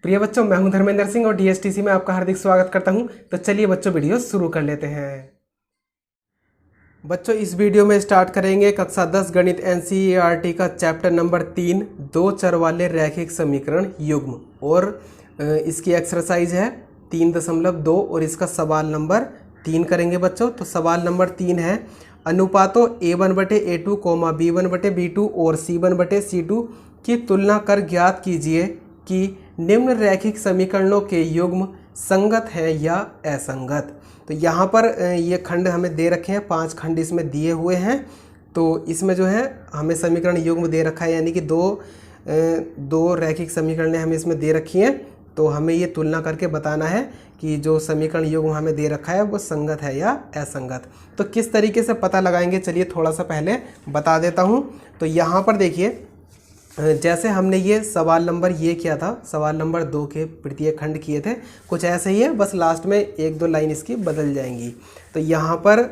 प्रिय बच्चों, मैं हूं धर्मेंद्र सिंह और डीएसटीसी में आपका हार्दिक स्वागत करता हूं। तो चलिए बच्चों, वीडियो शुरू कर लेते हैं। बच्चों, इस वीडियो में स्टार्ट करेंगे कक्षा 10 गणित एनसीईआरटी का चैप्टर नंबर 3, दो चर वाले रैखिक समीकरण युग्म। और इसकी एक्सरसाइज है 3.2 और इसका सवाल नंबर 3 करेंगे बच्चों। तो सवाल नंबर 3 है, अनुपातों a1/a2, b1/b2 और c1/c2 की तुलना कर ज्ञात कीजिए कि निम्न रैखिक समीकरणों के युग्म संगत है या असंगत। तो यहाँ पर ये खंड हमें दे रखे हैं, 5 खंड इसमें दिए हुए हैं। तो इसमें जो है हमें समीकरण युग्म दे रखा है, यानी कि दो रैखिक समीकरणें हमें इसमें दे रखी हैं। तो हमें ये तुलना करके बताना है कि जो समीकरण युग्म हमें दे रखा है वो संगत है या असंगत। तो किस तरीके से पता लगाएंगे, चलिए थोड़ा सा पहले बता देता हूँ। तो यहाँ पर देखिए, जैसे हमने ये सवाल नंबर ये किया था, सवाल नंबर 2 के तृतीय खंड किए थे, कुछ ऐसे ही है, बस लास्ट में 1-2 लाइन इसकी बदल जाएंगी। तो यहाँ पर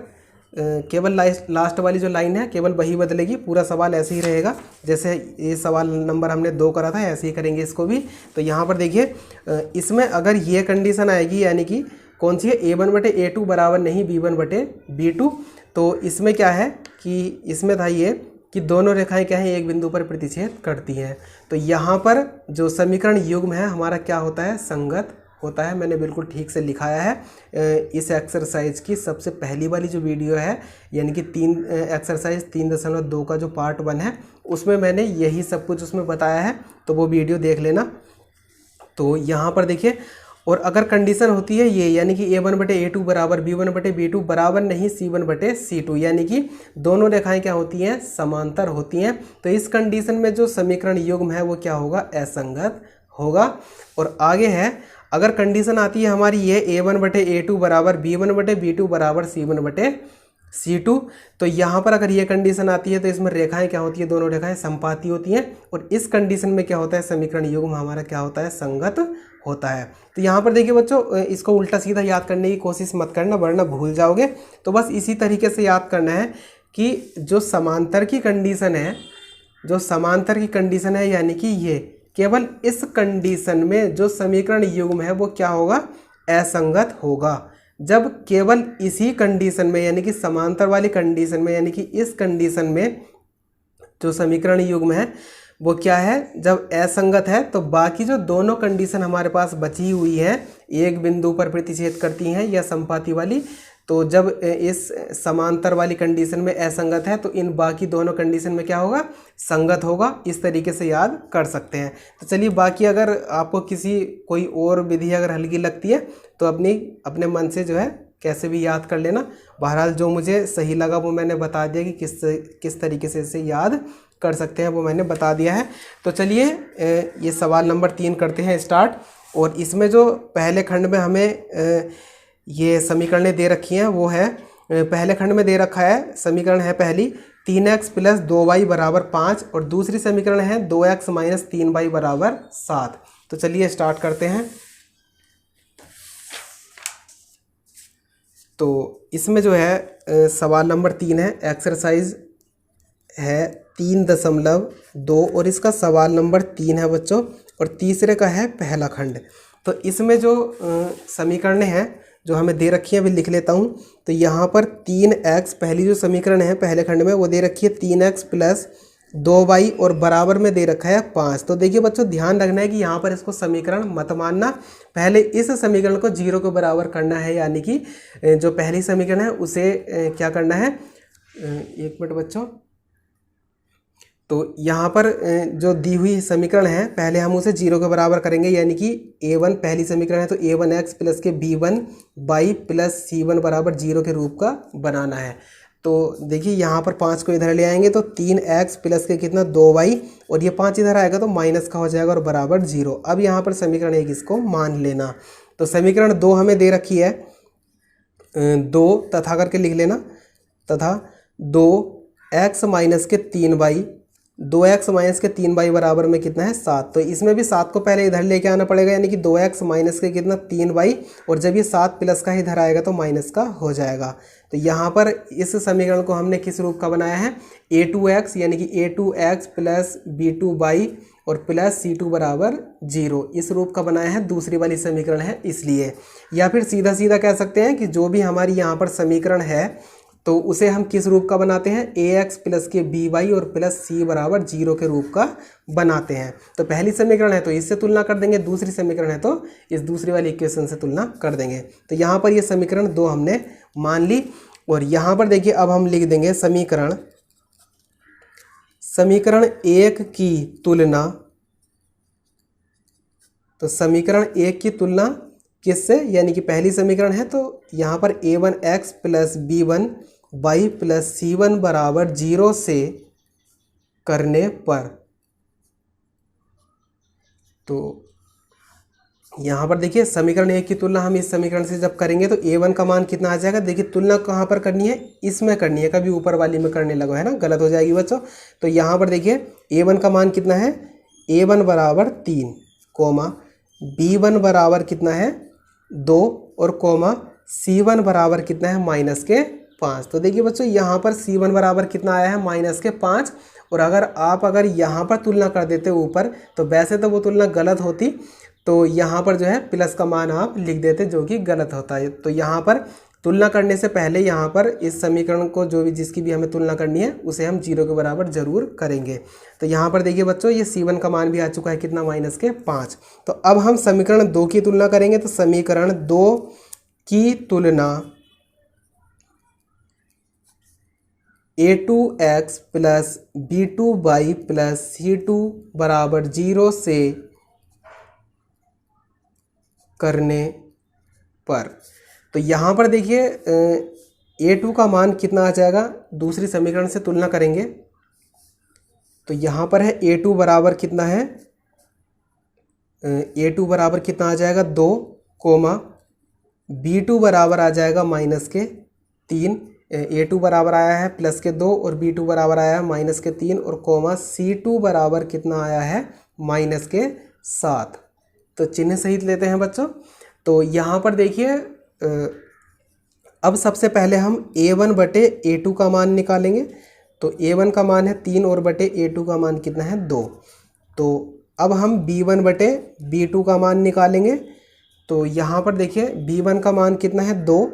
केवल लास्ट वाली जो लाइन है केवल वही बदलेगी, पूरा सवाल ऐसे ही रहेगा। जैसे ये सवाल नंबर हमने 2 करा था, ऐसे ही करेंगे इसको भी। तो यहाँ पर देखिए, इसमें अगर ये कंडीशन आएगी, यानी कि कौन सी है, a1/a2 बराबर नहीं b1/b2। तो इसमें क्या है कि इसमें था ये कि दोनों रेखाएं क्या है, एक बिंदु पर प्रतिच्छेद करती हैं। तो यहाँ पर जो समीकरण युग्म है हमारा क्या होता है, संगत होता है। मैंने बिल्कुल ठीक से लिखाया है। इस एक्सरसाइज की सबसे पहली वाली जो वीडियो है, यानी कि एक्सरसाइज 3.2 का जो पार्ट 1 है, उसमें मैंने यही सब कुछ उसमें बताया है, तो वो वीडियो देख लेना। तो यहाँ पर देखिए, और अगर कंडीशन होती है ये, यानी कि a1/a2 बराबर b1/b2 बराबर नहीं c1/c2, यानी कि दोनों रेखाएं क्या होती हैं, समांतर होती हैं। तो इस कंडीशन में जो समीकरण युग्म है वो क्या होगा, असंगत होगा। और आगे है, अगर कंडीशन आती है हमारी ये a1/a2 बराबर b1/b2 बराबर c1/c2, तो यहाँ पर अगर ये कंडीशन आती है तो इसमें रेखाएं क्या होती है, दोनों रेखाएं समपाती होती हैं। और इस कंडीशन में क्या होता है, समीकरण युग्म हमारा क्या होता है, संगत होता है। तो यहाँ पर देखिए बच्चों, इसको उल्टा सीधा याद करने की कोशिश मत करना, वरना भूल जाओगे। तो बस इसी तरीके से याद करना है कि जो समांतर की कंडीशन है, यानी कि ये केवल इस कंडीशन में जो समीकरण युग्म है वो क्या होगा, असंगत होगा। जब केवल इसी कंडीशन में, यानी कि समांतर वाली कंडीशन में, यानी कि इस कंडीशन में जो समीकरण युग्म है वो क्या है, जब असंगत है, तो बाकी जो दोनों कंडीशन हमारे पास बची हुई है, एक बिंदु पर प्रतिच्छेद करती हैं या समपाती वाली, तो जब इस समांतर वाली कंडीशन में असंगत है तो इन बाकी दोनों कंडीशन में क्या होगा, संगत होगा। इस तरीके से याद कर सकते हैं। तो चलिए, बाकी अगर आपको कोई और विधि अगर हल्की लगती है तो अपने मन से जो है कैसे भी याद कर लेना। बहरहाल जो मुझे सही लगा वो मैंने बता दिया कि किस तरीके से इसे याद कर सकते हैं, वो मैंने बता दिया है। तो चलिए ये सवाल नंबर 3 करते हैं स्टार्ट। और इसमें जो पहले खंड में हमें ये समीकरणें दे रखी हैं वो है, पहले खंड में दे रखा है, समीकरण है पहली 3x + 2y बराबर 5, और दूसरी समीकरण है 2x - 3y बराबर 7। तो चलिए स्टार्ट करते हैं। तो इसमें जो है सवाल नंबर 3 है, एक्सरसाइज है 3.2 और इसका सवाल नंबर 3 है बच्चों, और तीसरे का है पहला खंड। तो इसमें जो समीकरणें हैं जो हमें दे रखी हैं भी लिख लेता हूँ। तो यहाँ पर 3x, पहली जो समीकरण है पहले खंड में वो दे रखी है 3x + 2y और बराबर में दे रखा है 5। तो देखिए बच्चों, ध्यान रखना है कि यहाँ पर इसको समीकरण मत मानना, पहले इस समीकरण को 0 के बराबर करना है, यानी कि जो पहली समीकरण है उसे क्या करना है, 1 मिनट बच्चों। तो यहाँ पर जो दी हुई समीकरण है पहले हम उसे 0 के बराबर करेंगे, यानी कि a1 पहली समीकरण है तो a1x + के b1y + c1 बराबर 0 के रूप का बनाना है। तो देखिए यहाँ पर 5 को इधर ले आएंगे तो 3x + के कितना 2y, और ये 5 इधर आएगा तो माइनस का हो जाएगा और बराबर 0। अब यहाँ पर समीकरण 1 इसको मान लेना। तो समीकरण 2 हमें दे रखी है, 2 तथा करके लिख लेना, तथा 2x - के 3y, 2x - के 3y बराबर में कितना है 7। तो इसमें भी 7 को पहले इधर लेके आना पड़ेगा, यानी कि 2x - के कितना 3y, और जब ये 7 प्लस का इधर आएगा तो माइनस का हो जाएगा। तो यहाँ पर इस समीकरण को हमने किस रूप का बनाया है, a2x, यानी कि a2x + b2y और प्लस C2 बराबर 0 इस रूप का बनाया है, दूसरी वाली समीकरण है इसलिए। या फिर सीधा सीधा कह सकते हैं कि जो भी हमारी यहाँ पर समीकरण है तो उसे हम किस रूप का बनाते हैं, ax प्लस के by और प्लस c बराबर 0 के रूप का बनाते हैं। तो पहली समीकरण है तो इससे तुलना कर देंगे, दूसरी समीकरण है तो इस दूसरी वाली इक्वेशन से तुलना कर देंगे। तो यहाँ पर ये समीकरण 2 हमने मान ली। और यहाँ पर देखिए अब हम लिख देंगे समीकरण 1 की तुलना। तो समीकरण 1 की तुलना किससे, यानी कि पहली समीकरण है तो यहाँ पर a1x plus b1y plus c1 बराबर 0 से करने पर, तो यहाँ पर देखिए समीकरण 1 की तुलना हम इस समीकरण से जब करेंगे तो a1 का मान कितना आ जाएगा। देखिए तुलना कहाँ पर करनी है, इसमें करनी है, कभी ऊपर वाली में करने लगो है ना, गलत हो जाएगी बच्चों। तो यहाँ पर देखिए a1 का मान कितना है, a1 बराबर 3 कोमा b1 बराबर कितना है 2 और कोमा c1 बराबर कितना है -5। तो देखिए बच्चों यहाँ पर c1 बराबर कितना आया है -5। और अगर यहाँ पर तुलना कर देते ऊपर तो वैसे तो वो तुलना गलत होती, तो यहाँ पर जो है प्लस का मान आप लिख देते जो कि गलत होता है। तो यहाँ पर तुलना करने से पहले यहाँ पर इस समीकरण को जो भी जिसकी भी हमें तुलना करनी है उसे हम 0 के बराबर जरूर करेंगे। तो यहाँ पर देखिए बच्चों ये c1 का मान भी आ चुका है कितना -5। तो अब हम समीकरण 2 की तुलना करेंगे। तो समीकरण 2 की तुलना a2x plus b2y plus c2 बराबर 0 से करने पर, तो यहाँ पर देखिए a2 का मान कितना आ जाएगा, दूसरी समीकरण से तुलना करेंगे तो यहाँ पर है a2 बराबर कितना है, a2 बराबर कितना आ जाएगा 2 कोमा b2 बराबर आ जाएगा -3। a2 बराबर आया है +2 और b2 बराबर आया है -3 और कोमा c2 बराबर कितना आया है -7। तो चिन्ह सहित लेते हैं बच्चों। तो यहाँ पर देखिए अब सबसे पहले हम a1 बटे a2 का मान निकालेंगे। तो a1 का मान है 3 और बटे a2 का मान कितना है 2। तो अब हम b1 बटे b2 का मान निकालेंगे। तो यहाँ पर देखिए b1 का मान कितना है 2,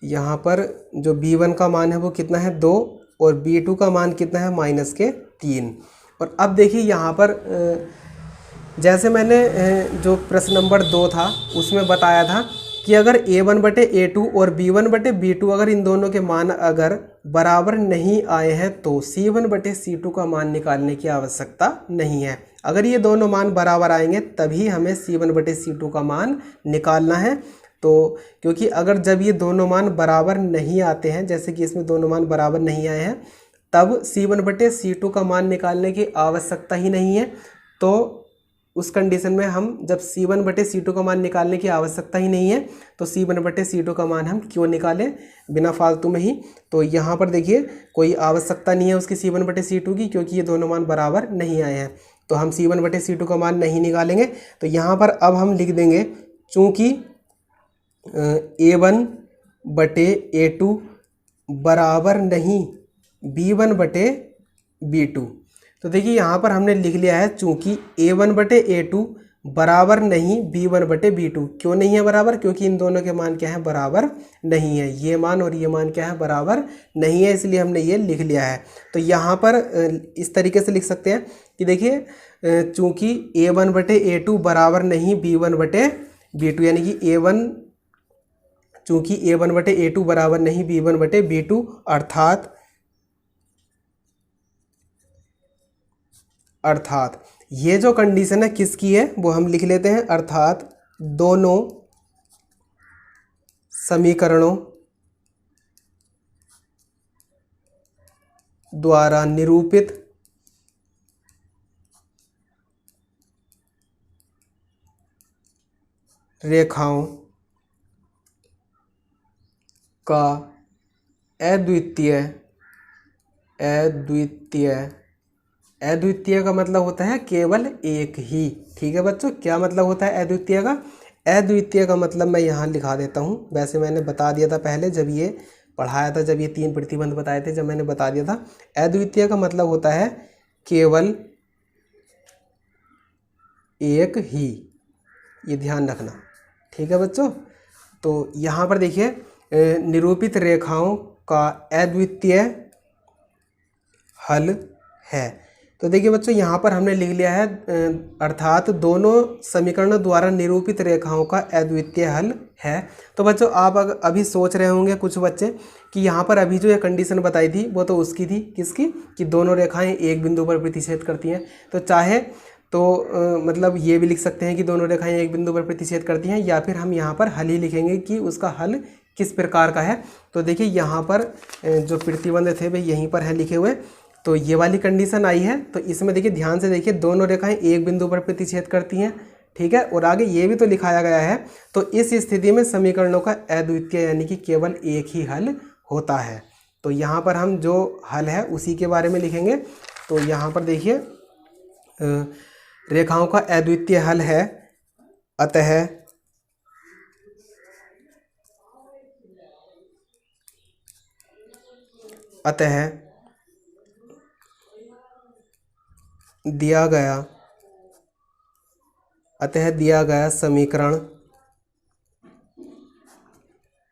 यहाँ पर जो b1 का मान है वो कितना है 2 और b2 का मान कितना है -3। और अब देखिए यहाँ पर जैसे मैंने जो प्रश्न नंबर 2 था उसमें बताया था कि अगर a1 बटे a2 और b1 बटे b2 अगर इन दोनों के मान अगर बराबर नहीं आए हैं तो c1 बटे c2 का मान निकालने की आवश्यकता नहीं है। अगर ये दोनों मान बराबर आएंगे तभी हमें c1 बटे c2 का मान निकालना है। तो क्योंकि अगर जब ये दोनों मान बराबर नहीं आते हैं, जैसे कि इसमें दोनों मान बराबर नहीं आए हैं, तब c1 बटे c2 का मान निकालने की आवश्यकता ही नहीं है। तो उस कंडीशन में हम जब c1 बटे c2 का मान निकालने की आवश्यकता ही नहीं है तो c1 बटे c2 का मान हम क्यों निकालें बिना फालतू में ही। तो यहाँ पर देखिए कोई आवश्यकता नहीं है उसकी c1 बटे c2 की, क्योंकि ये दोनों मान बराबर नहीं आए हैं। तो हम c1 बटे c2 का मान नहीं निकालेंगे। तो यहाँ पर अब हम लिख देंगे चूँकि a1 बटे a2 बराबर नहीं b1 बटे b2। तो देखिए यहाँ पर हमने लिख लिया है चूँकि a1 बटे a2 बराबर नहीं b1 बटे b2। क्यों नहीं है बराबर, क्योंकि इन दोनों के मान क्या है बराबर नहीं है, ये मान और ये मान क्या है बराबर नहीं है, इसलिए हमने ये लिख लिया है। तो यहाँ पर इस तरीके से लिख सकते हैं कि देखिए चूँकि a1 बटे a2 बराबर नहीं b1 बटे b2, यानी कि चूँकि a1 बटे a2 बराबर नहीं b1 बटे b2, अर्थात ये जो कंडीशन है किसकी है वो हम लिख लेते हैं, अर्थात दोनों समीकरणों द्वारा निरूपित रेखाओं का अद्वितीय का मतलब होता है केवल एक ही। ठीक है बच्चों, क्या मतलब होता है अद्वितीय का? अद्वितीय का मतलब मैं यहाँ लिखा देता हूँ। वैसे मैंने बता दिया था पहले जब ये पढ़ाया था, जब ये 3 प्रतिबंध बताए थे, जब मैंने बता दिया था। अद्वितीय का मतलब होता है केवल एक ही, ये ध्यान रखना। ठीक है बच्चों, तो यहाँ पर देखिए निरूपित रेखाओं का अद्वितीय हल है। तो देखिए बच्चों यहाँ पर हमने लिख लिया है अर्थात दोनों समीकरणों द्वारा निरूपित रेखाओं का अद्वितीय हल है। तो बच्चों आप अभी सोच रहे होंगे कुछ बच्चे कि यहाँ पर अभी जो ये कंडीशन बताई थी वो तो उसकी थी, किसकी, कि दोनों रेखाएं एक बिंदु पर प्रतिच्छेद करती हैं। तो चाहे तो मतलब ये भी लिख सकते हैं कि दोनों रेखाएं एक बिंदु पर प्रतिच्छेद करती हैं, या फिर हम यहाँ पर हल ही लिखेंगे कि उसका हल किस प्रकार का है। तो देखिए यहाँ पर जो प्रतिबंध थे वे यहीं पर है लिखे हुए। तो ये वाली कंडीशन आई है, तो इसमें देखिए ध्यान से देखिए दोनों रेखाएं एक बिंदु पर प्रतिच्छेद करती हैं। ठीक है, और आगे ये भी तो लिखाया गया है। तो इस स्थिति में समीकरणों का अद्वितीय यानी कि केवल एक ही हल होता है। तो यहाँ पर हम जो हल है उसी के बारे में लिखेंगे। तो यहाँ पर देखिए रेखाओं का अद्वितीय हल है अतः दिया गया समीकरण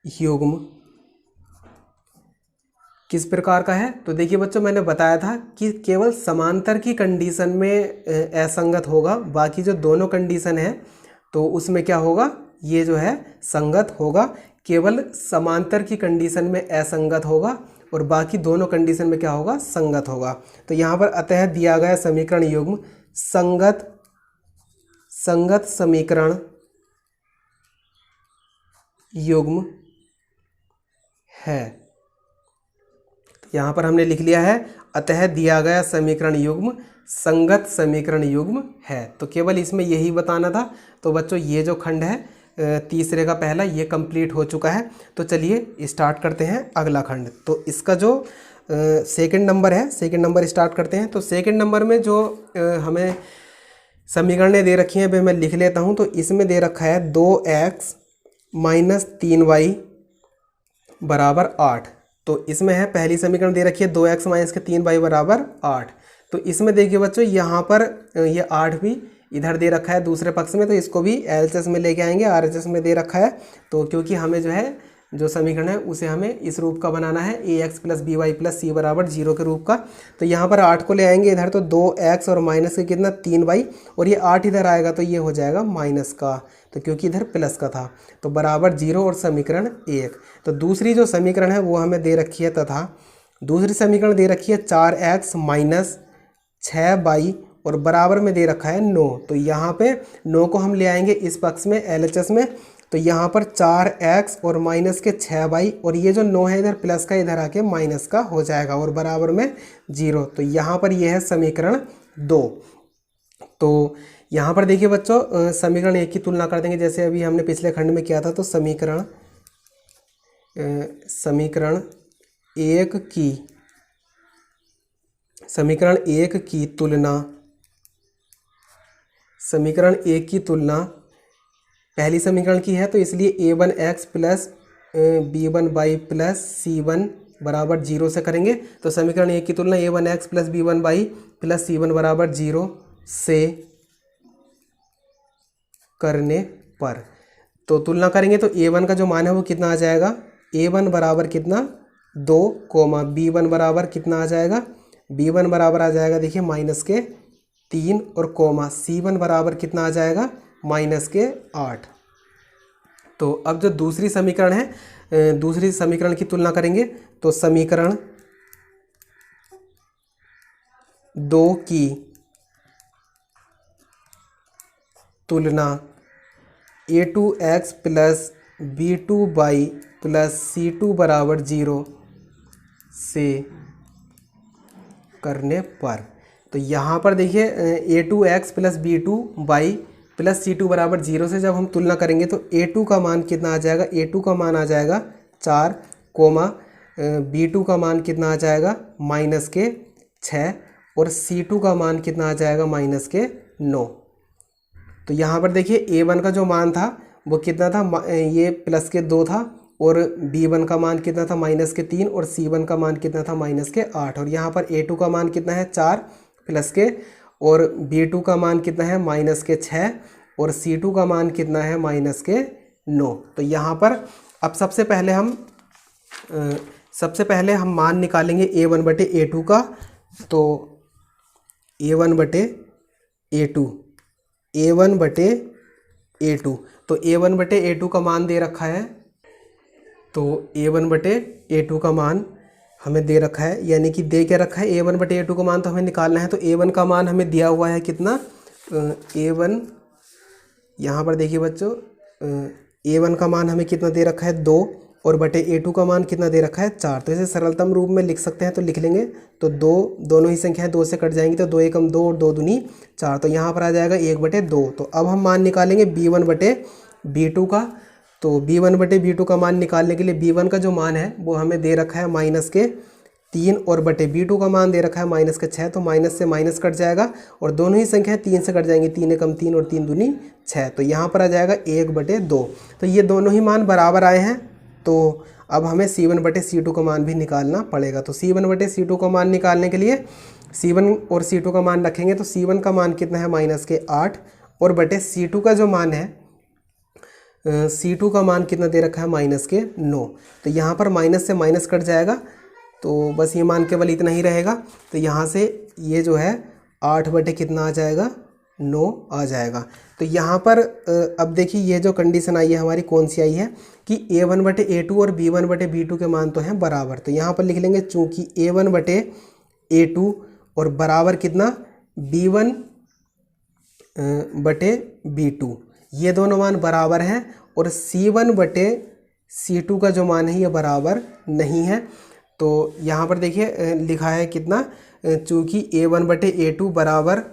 युग्म किस प्रकार का है। तो देखिए बच्चों मैंने बताया था कि केवल समांतर की कंडीशन में असंगत होगा, बाकी जो दोनों कंडीशन है तो उसमें क्या होगा, ये जो है संगत होगा। केवल समांतर की कंडीशन में असंगत होगा और बाकी दोनों कंडीशन में क्या होगा, संगत होगा। तो यहाँ पर अतः दिया गया समीकरण युग्म संगत समीकरण युग्म है। यहाँ पर हमने लिख लिया है अतः दिया गया समीकरण युग्म संगत समीकरण युग्म है। तो केवल इसमें यही बताना था। तो बच्चों ये जो खंड है तीसरे का पहला ये कंप्लीट हो चुका है। तो चलिए स्टार्ट करते हैं अगला खंड। तो इसका जो सेकंड नंबर है, सेकंड नंबर स्टार्ट करते हैं। तो सेकंड नंबर में जो हमें समीकरणें दे रखी हैं वे मैं लिख लेता हूँ। तो इसमें दे रखा है 2x - 3y = 8। तो इसमें है पहली समीकरण दे रखी है 2x - 3y = 8। तो इसमें देखिए बच्चों यहाँ पर ये 8 भी इधर दे रखा है दूसरे पक्ष में, तो इसको भी LHS में लेके आएंगे, RHS में दे रखा है। तो क्योंकि हमें जो है जो समीकरण है उसे हमें इस रूप का बनाना है ax + by + c = 0 के रूप का। तो यहाँ पर 8 को ले आएंगे इधर, तो 2x और माइनस के कितना 3y, और ये 8 इधर आएगा तो ये हो जाएगा माइनस का, तो क्योंकि इधर प्लस का था, तो बराबर 0 और समीकरण 1। तो दूसरी जो समीकरण है वो हमें दे रखी है, तथा दूसरी समीकरण दे रखी है 4x - 6y और बराबर में दे रखा है 9। तो यहाँ पे 9 को हम ले आएंगे इस पक्ष में LHS में। तो यहाँ पर 4x और माइनस के 6y, और ये जो 9 है इधर प्लस का इधर आके माइनस का हो जाएगा और बराबर में 0। तो यहाँ पर ये है समीकरण 2। तो यहाँ पर देखिए बच्चों समीकरण 1 की तुलना कर देंगे जैसे अभी हमने पिछले खंड में किया था। तो समीकरण 1 की तुलना पहली समीकरण की है, तो इसलिए a1x + b1y + c1 = 0 से करेंगे। तो समीकरण 1 की तुलना a1x + b1y + c1 = 0 से करने पर, तो तुलना करेंगे तो a1 का जो मान है वो कितना आ जाएगा, a1 बराबर कितना 2, b1 बराबर कितना आ जाएगा, b1 बराबर आ जाएगा देखिए -3 और c1 बराबर कितना आ जाएगा -8। तो अब जो दूसरी समीकरण है दूसरी समीकरण की तुलना करेंगे। तो समीकरण 2 की तुलना a2x + b2y + c2 = 0 से करने पर, तो यहाँ पर देखिए a2x + b2y + c2 = 0 से जब हम तुलना करेंगे तो a2 का मान कितना आ जाएगा, a2 का मान आ जाएगा 4, b2 का मान कितना आ जाएगा -6 और c2 का मान कितना आ जाएगा -9। तो यहाँ पर देखिए a1 का जो मान था वो कितना था, ये +2 था, और b1 का मान कितना था -3 और c1 का मान कितना था -8, और यहाँ पर a2 का मान कितना है 4 प्लस के, और B2 का मान कितना है माइनस के 6, और C2 का मान कितना है माइनस के 9। तो यहाँ पर अब सबसे पहले हम मान निकालेंगे A1 बटे A2 का। तो A1 बटे A2, A1 बटे A2, तो A1 बटे A2 का मान दे रखा है। तो A1 बटे A2 का मान हमें दे रखा है, यानी कि दे क्या रखा है, A1 बटे A2 का मान तो हमें निकालना है। तो A1 का मान हमें दिया हुआ है कितना, A1, यहाँ पर देखिए बच्चों, A1 का मान हमें कितना दे रखा है 2, और बटे A2 का मान कितना दे रखा है 4। तो इसे सरलतम रूप में लिख सकते हैं, तो लिख लेंगे। तो 2, दोनों ही संख्याएं 2 से कट जाएंगी, तो 2 एकम 2 और 2 दूनी 4। तो यहाँ पर आ जाएगा 1 बटे 2। तो अब हम मान निकालेंगे B1 बटे B2 का। तो B1 बटे B2 का मान निकालने के लिए B1 का जो मान है वो हमें दे रखा है माइनस के 3, और बटे B2 का मान दे रखा है माइनस के 6। तो माइनस से माइनस कट जाएगा, और दोनों ही संख्याएं 3 से कट जाएंगी, 3 एकम 3 और 3 दूनी 6। तो यहाँ पर आ जाएगा 1 बटे 2। तो ये दोनों ही मान बराबर आए हैं। तो अब हमें C1 बटे C2 का मान भी निकालना पड़ेगा। तो C1 बटे C2 का मान निकालने के लिए C1 और C2 का मान रखेंगे। तो C1 का मान कितना है माइनस के 8, और बटे C2 का जो मान है, C2 का मान कितना दे रखा है माइनस के 9। तो यहाँ पर माइनस से माइनस कट जाएगा, तो बस ये मान केवल इतना ही रहेगा। तो यहाँ से ये जो है 8 बटे कितना आ जाएगा 9 आ जाएगा। तो यहाँ पर अब देखिए ये जो कंडीशन आई है हमारी कौन सी आई है कि A1 बटे A2 और B1 बटे B2 के मान तो हैं बराबर। तो यहाँ पर लिख लेंगे चूँकि A1 बटे A2 और बराबर कितना B1 बटे B2, ये दोनों मान बराबर हैं, और C1 बटे C2 का जो मान है ये बराबर नहीं है। तो यहाँ पर देखिए लिखा है कितना, चूँकि A1 बटे A2 बराबर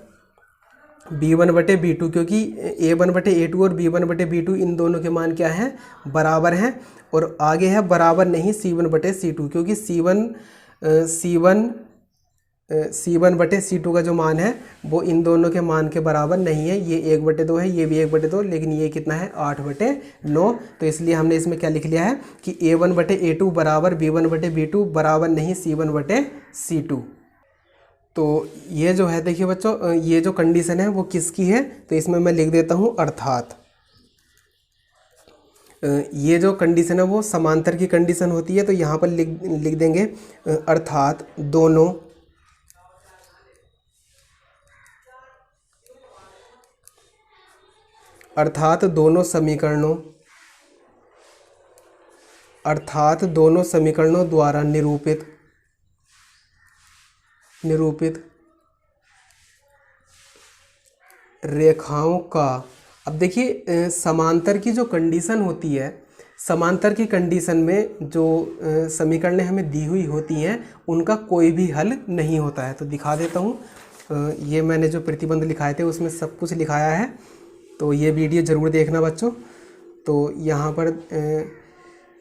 B1 बटे B2, क्योंकि A1 बटे A2 और B1 बटे B2 इन दोनों के मान क्या हैं बराबर हैं। और आगे है बराबर नहीं C1 बटे C2, क्योंकि C1 बटे C2 का जो मान है वो इन दोनों के मान के बराबर नहीं है। ये 1 बटे 2 है, ये भी 1 बटे 2, लेकिन ये कितना है 8 बटे 9। तो इसलिए हमने इसमें क्या लिख लिया है कि A1 बटे A2 बराबर B1 बटे B2 बराबर नहीं C1 बटे C2। तो ये जो है देखिए बच्चों, ये जो कंडीशन है वो किसकी है, तो इसमें मैं लिख देता हूँ अर्थात। ये जो कंडीशन है वो समांतर की कंडीशन होती है। तो यहाँ पर लिख देंगे अर्थात दोनों समीकरणों द्वारा निरूपित रेखाओं का। अब देखिए समांतर की जो कंडीशन होती है, समांतर की कंडीशन में जो समीकरणें हमें दी हुई होती हैं उनका कोई भी हल नहीं होता है। तो दिखा देता हूँ, ये मैंने जो प्रतिबंध लिखाए थे उसमें सब कुछ लिखाया है, तो ये वीडियो ज़रूर देखना बच्चों। तो यहाँ पर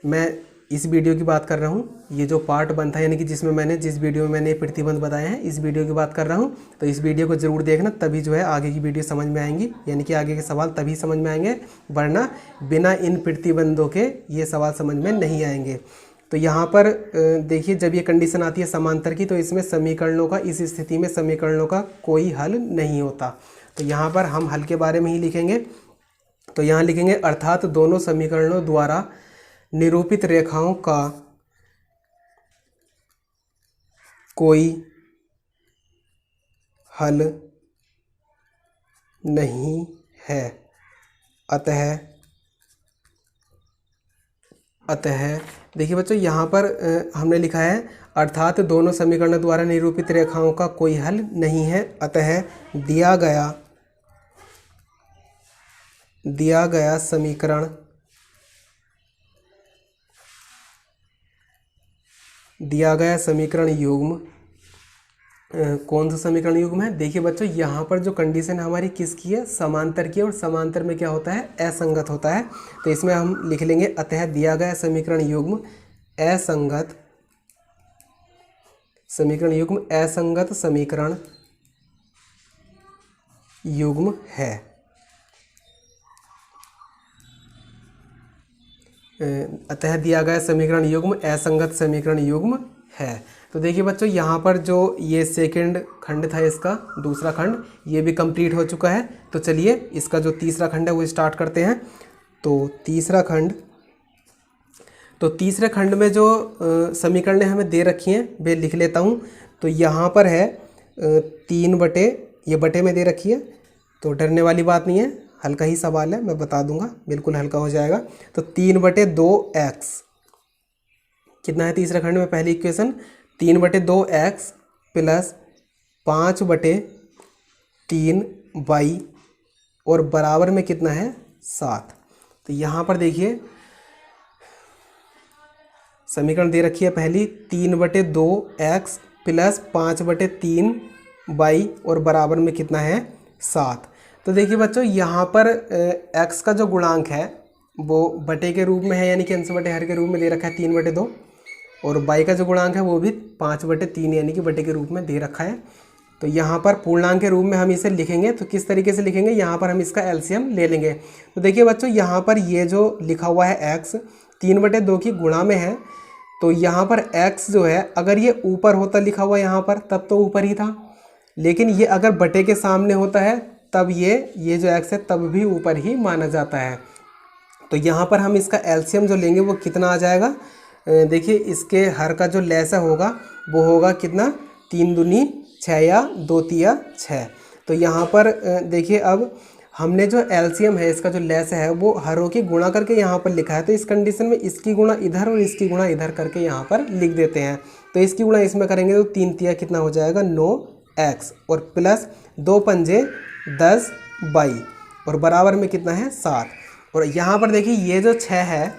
मैं इस वीडियो की बात कर रहा हूँ, ये जो पार्ट 1 था, यानी कि जिस वीडियो में मैंने प्रतिबंध बताए हैं, इस वीडियो की बात कर रहा हूँ। तो इस वीडियो को ज़रूर देखना, तभी जो है आगे की वीडियो समझ में आएंगी, यानी कि आगे के सवाल तभी समझ में आएंगे, वरना बिना इन प्रतिबंधों के ये सवाल समझ में नहीं आएंगे। तो यहाँ पर देखिए जब ये कंडीशन आती है समांतर की, तो इसमें समीकरणों का, इस स्थिति में समीकरणों का कोई हल नहीं होता। तो यहाँ पर हम हल के बारे में ही लिखेंगे। तो यहाँ लिखेंगे अर्थात दोनों समीकरणों द्वारा निरूपित रेखाओं का कोई हल नहीं है, अतः देखिए बच्चों यहाँ पर हमने लिखा है अर्थात दोनों समीकरणों द्वारा निरूपित रेखाओं का कोई हल नहीं है, अतः दिया गया समीकरण युग्म कौन सा समीकरण युग्म है। देखिए बच्चों यहाँ पर जो कंडीशन हमारी किसकी है, समांतर की, और समांतर में क्या होता है असंगत होता है। तो इसमें हम लिख लेंगे अतः दिया गया समीकरण युग्म असंगत समीकरण युग्म है। अतः दिया गया समीकरण युग्म असंगत समीकरण युग्म है। तो देखिए बच्चों, यहाँ पर जो ये सेकंड खंड था, इसका दूसरा खंड ये भी कंप्लीट हो चुका है। तो चलिए इसका जो तीसरा खंड है वो स्टार्ट करते हैं। तो तीसरे खंड में जो समीकरण हमें दे रखी हैं वे लिख लेता हूँ। तो यहाँ पर है 3 बटे, ये बटे में दे रखी है, तो डरने वाली बात नहीं है, हल्का ही सवाल है, मैं बता दूंगा, बिल्कुल हल्का हो जाएगा। तो 3/2x कितना है तीसरे खंड में, पहली इक्वेशन 3/2x प्लस 5/3y और बराबर में कितना है 7। तो यहाँ पर देखिए समीकरण दे रखी है पहली 3/2x प्लस 5/3y और बराबर में कितना है 7। तो देखिए बच्चों, यहाँ पर x का जो गुणांक है वो बटे के रूप में है, यानी कि अंश बटे हर के रूप में दे रखा है 3/2, और y का जो गुणांक है वो भी 5/3 यानी कि बटे के रूप में दे रखा है। तो यहाँ पर पूर्णांक के रूप में हम इसे लिखेंगे। तो किस तरीके से लिखेंगे, यहाँ पर हम इसका एलसीएम ले लेंगे। तो देखिए बच्चों, यहाँ पर ये जो लिखा हुआ है x 3/2 की गुणा में है, तो यहाँ पर x जो है अगर ये ऊपर होता लिखा हुआ यहाँ पर तब तो ऊपर ही था, लेकिन ये अगर बटे के सामने होता है तब ये जो x है तब भी ऊपर ही माना जाता है। तो यहाँ पर हम इसका एलसीएम जो लेंगे वो कितना आ जाएगा, देखिए इसके हर का जो लैसा होगा वो होगा कितना, 3 दूनी 6 या 2 तिया 6। तो यहाँ पर देखिए अब हमने जो एलसीएम है इसका जो लैस है वो हरों की गुणा करके यहाँ पर लिखा है। तो इस कंडीशन में इसकी गुणा इधर और इसकी गुणा इधर करके यहाँ पर लिख देते हैं। तो इसकी गुणा इसमें करेंगे तो 3 तिया कितना हो जाएगा 9x और प्लस 2 पंजे 10y और बराबर में कितना है 7। और यहाँ पर देखिए ये जो 6 है,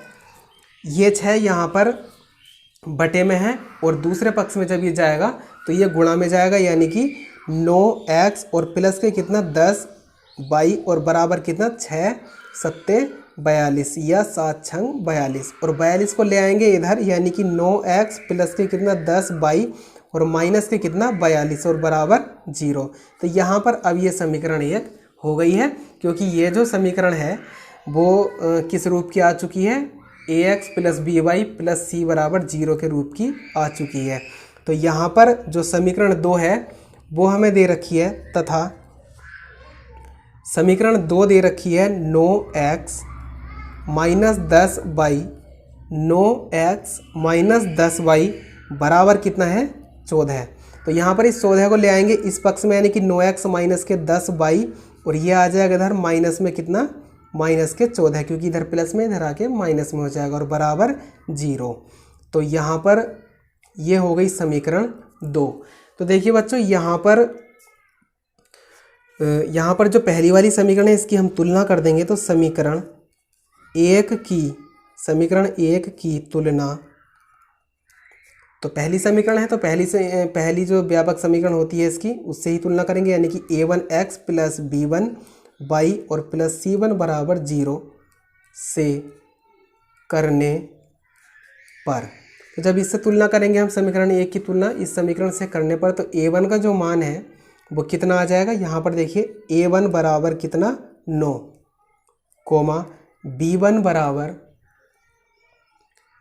ये 6 यहाँ पर बटे में है और दूसरे पक्ष में जब ये जाएगा तो ये गुणा में जाएगा, यानी कि 9x और प्लस के कितना 10y और बराबर कितना 6 7 42 या 7 6 42 और 42 को ले आएंगे इधर, यानी कि 9x प्लस के कितना 10y और माइनस के कितना 42 और बराबर 0। तो यहाँ पर अब ये समीकरण 1 हो गई है, क्योंकि ये जो समीकरण है वो किस रूप की आ चुकी है, ax plus by plus c बराबर 0 के रूप की आ चुकी है। तो यहाँ पर जो समीकरण 2 है वो हमें दे रखी है, तथा समीकरण 2 दे रखी है 9x minus 10y, 9x minus 10y बराबर कितना है 14। तो यहाँ पर इस 14 को ले आएंगे इस पक्ष में, यानी कि 9x माइनस के 10y और ये आ जाएगा इधर माइनस में कितना माइनस के 14, क्योंकि इधर प्लस में इधर आके माइनस में हो जाएगा और बराबर 0। तो यहाँ पर ये हो गई समीकरण 2। तो देखिए बच्चों, यहाँ पर जो पहली वाली समीकरण है इसकी हम तुलना कर देंगे। तो समीकरण 1 की तुलना, तो पहली समीकरण है तो पहली जो व्यापक समीकरण होती है इसकी उससे ही तुलना करेंगे, यानी कि a1x प्लस b1y और प्लस c1 बराबर 0 से करने पर। तो जब इससे तुलना करेंगे हम समीकरण 1 की तुलना इस समीकरण से करने पर, तो a1 का जो मान है वो कितना आ जाएगा, यहाँ पर देखिए a1 बराबर कितना 9, b1 बराबर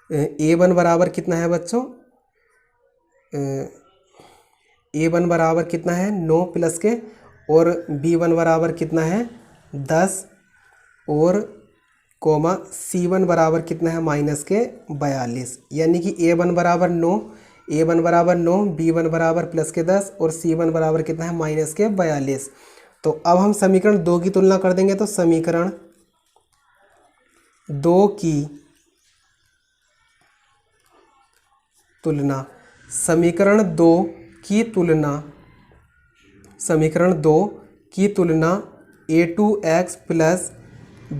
a1 बराबर कितना है बच्चों, a1 बराबर कितना है 9 प्लस के, और b1 बराबर कितना है 10 और c1 बराबर कितना है माइनस के 42, यानी कि a1 बराबर 9, b1 बराबर प्लस के 10 और c1 बराबर कितना है माइनस के 42। तो अब हम समीकरण 2 की तुलना कर देंगे। तो समीकरण 2 की तुलना, समीकरण 2 की तुलना a2x plus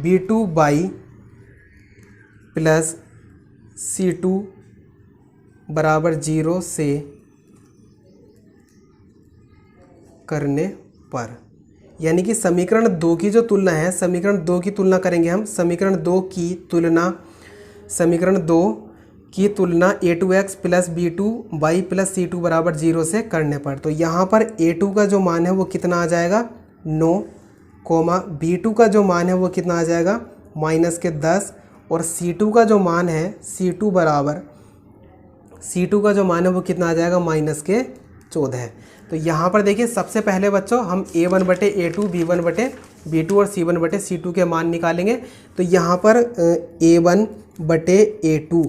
b2y plus c2 बराबर 0 से करने पर, यानी कि समीकरण 2 की जो तुलना है, समीकरण 2 की तुलना करेंगे हम। समीकरण 2 की तुलना a2x plus b2y plus c2 बराबर 0 से करने पर। तो यहाँ पर a2 का जो मान है वो कितना आ जाएगा 9, b2 का जो मान है वो कितना आ जाएगा माइनस के 10 और c2 का जो मान है c2 बराबर C2 का जो मान है वो कितना आ जाएगा -14। तो यहाँ पर देखिए सबसे पहले बच्चों हम A1 बटे A2, B1 बटे B2 और C1 बटे C2 के मान निकालेंगे। तो यहाँ पर A1 बटे A2,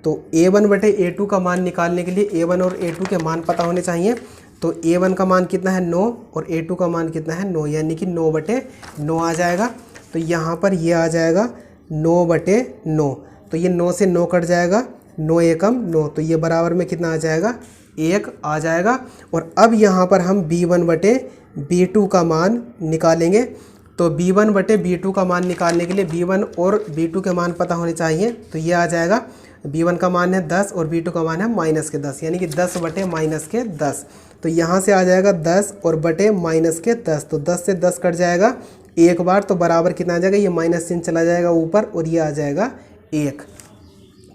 तो A1 बटे A2 का मान निकालने के लिए A1 और A2 के मान पता होने चाहिए। तो A1 का मान कितना है 9 और A2 का मान कितना है 9, यानी कि 9 बटे 9 आ जाएगा। तो यहाँ पर ये आ जाएगा 9 बटे 9, तो ये 9 से 9 कट जाएगा, 9 एकम 9, तो ये बराबर में कितना आ जाएगा 1 आ जाएगा। और अब यहाँ पर हम B1 बटे B2 का मान निकालेंगे। तो B1 बटे B2 का मान निकालने के लिए B1 और B2 के मान पता होने चाहिए। तो ये आ जाएगा B1 का मान है 10 और B2 का मान है -10, यानी कि 10 बटे -10। तो यहाँ से आ जाएगा 10 और बटे -10, तो 10 से 10 कट जाएगा एक बार, तो बराबर कितना आ जाएगा, ये माइनस चिन्ह चला जाएगा ऊपर और ये आ जाएगा 1।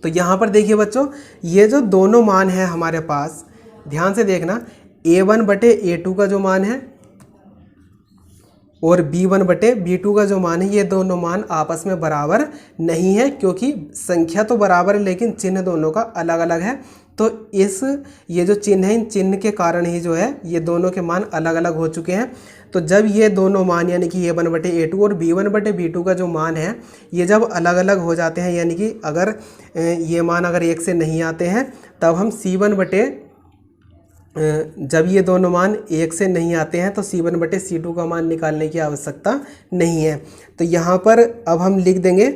तो यहाँ पर देखिए बच्चों, ये जो दोनों मान है हमारे पास, ध्यान से देखना, A1 बटे A2 का जो मान है और B1 बटे B2 का जो मान है, ये दोनों मान आपस में बराबर नहीं है, क्योंकि संख्या तो बराबर है लेकिन चिन्ह दोनों का अलग अलग है। तो ये जो चिन्ह है, इन चिन्ह के कारण ही जो है ये दोनों के मान अलग अलग हो चुके हैं। तो जब ये दोनों मान यानी कि A1 बटे A2 और B1 बटे B2 का जो मान है, ये जब अलग अलग हो जाते हैं, यानी कि अगर ये मान अगर 1 से नहीं आते हैं, तब हम C1 बटे, जब ये दोनों मान 1 से नहीं आते हैं तो C1 बटे C2 का मान निकालने की आवश्यकता नहीं है। तो यहाँ पर अब हम लिख देंगे,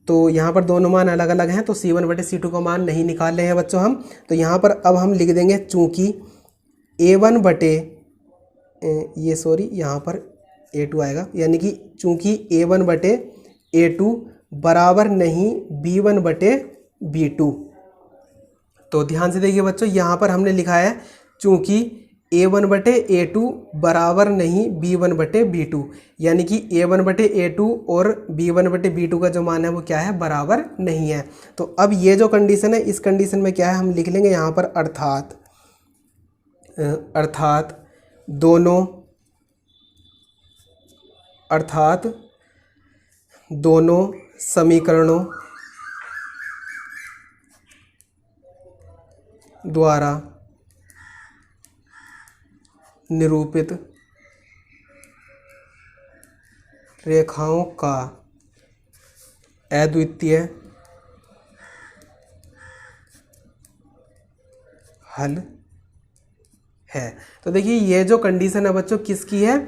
तो यहाँ पर दोनों मान अलग अलग हैं, तो C1 बटे C2 का मान नहीं निकाल रहे हैं बच्चों हम। तो यहाँ पर अब हम लिख देंगे चूँकि A1 बटे यहाँ पर A2 आएगा, यानी कि चूँकि A1 बटे A2 बराबर नहीं B1 बटे B2। तो ध्यान से देखिए बच्चों, यहाँ पर हमने लिखा है चूँकि A1 बटे A2 बराबर नहीं B1 बटे B2, यानी कि A1 बटे A2 और B1 बटे B2 का जो मान है वो क्या है, बराबर नहीं है। तो अब ये जो कंडीशन है, इस कंडीशन में क्या है, हम लिख लेंगे यहाँ पर अर्थात दोनों समीकरणों द्वारा निरूपित रेखाओं का अद्वितीय हल है। तो देखिए ये जो कंडीशन है बच्चों किसकी है,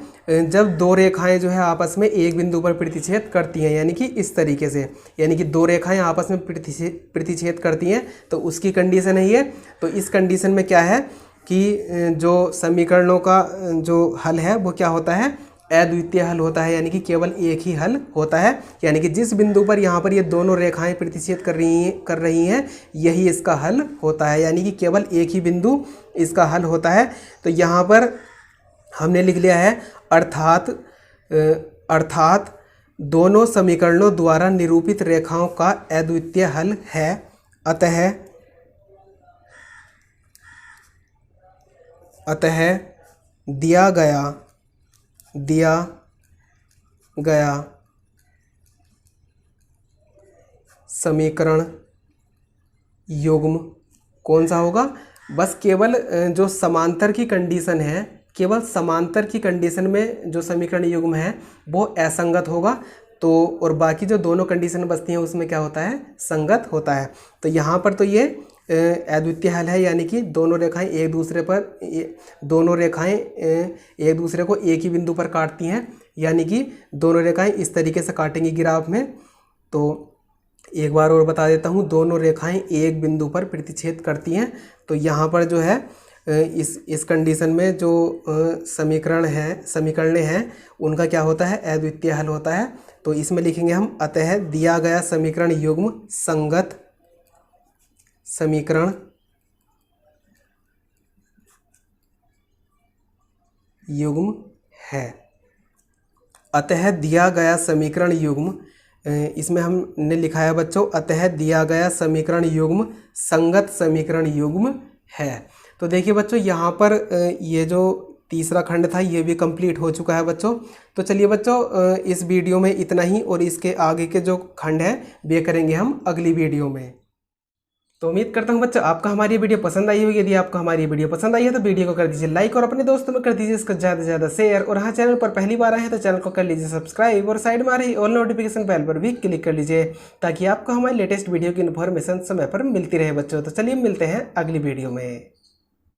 जब दो रेखाएं जो है आपस में एक बिंदु पर प्रतिच्छेद करती हैं, यानी कि इस तरीके से, यानी कि दो रेखाएं आपस में प्रतिच्छेद करती हैं, तो उसकी कंडीशन है ये। तो इस कंडीशन में क्या है कि जो समीकरणों का जो हल है वो क्या होता है, अद्वितीय हल होता है, यानी कि केवल एक ही हल होता है। यानी कि जिस बिंदु पर यहाँ पर ये दोनों रेखाएं प्रतिच्छेद कर रही हैं यही इसका हल होता है, यानी कि केवल एक ही बिंदु इसका हल होता है। तो यहाँ पर हमने लिख लिया है अर्थात दोनों समीकरणों द्वारा निरूपित रेखाओं का अद्वितीय हल है। अतः दिया गया समीकरण युग्म कौन सा होगा, बस केवल जो समांतर की कंडीशन है, केवल समांतर की कंडीशन में जो समीकरण युग्म है वो असंगत होगा। तो और बाकी जो दोनों कंडीशन बचती हैं उसमें क्या होता है, संगत होता है। तो यहाँ पर तो ये अद्वितीय हल है, यानी कि दोनों रेखाएं एक दूसरे को एक ही बिंदु पर काटती हैं, यानी कि दोनों रेखाएं इस तरीके से काटेंगी ग्राफ में। तो एक बार और बता देता हूँ, दोनों रेखाएं एक बिंदु पर प्रतिच्छेद करती हैं। तो यहाँ पर जो है इस कंडीशन में जो समीकरण हैं उनका क्या होता है, अद्वितीय हल होता है। तो इसमें लिखेंगे हम अतः दिया गया समीकरण युग्म संगत समीकरण युग्म है। अतः दिया गया समीकरण युग्म, इसमें हमने लिखा है बच्चों अतः दिया गया समीकरण युग्म संगत समीकरण युग्म है। तो देखिए बच्चों यहाँ पर ये जो तीसरा खंड था ये भी कंप्लीट हो चुका है बच्चों। तो चलिए बच्चों इस वीडियो में इतना ही, और इसके आगे के जो खंड है वे करेंगे हम अगली वीडियो में। तो उम्मीद करता हूँ बच्चों आपको हमारी ये वीडियो पसंद आई होगी। यदि आपको हमारी ये वीडियो पसंद आई है तो वीडियो को कर दीजिए लाइक और अपने दोस्तों में कर दीजिए इसका ज़्यादा से ज़्यादा शेयर। और हाँ, चैनल पर पहली बार आए हैं तो चैनल को कर लीजिए सब्सक्राइब और साइड में आ रही ऑल नोटिफिकेशन बेल पर भी क्लिक कर लीजिए ताकि आपको हमारी लेटेस्ट वीडियो की इन्फॉर्मेशन समय पर मिलती रहे बच्चों। तो चलिए मिलते हैं अगली वीडियो में।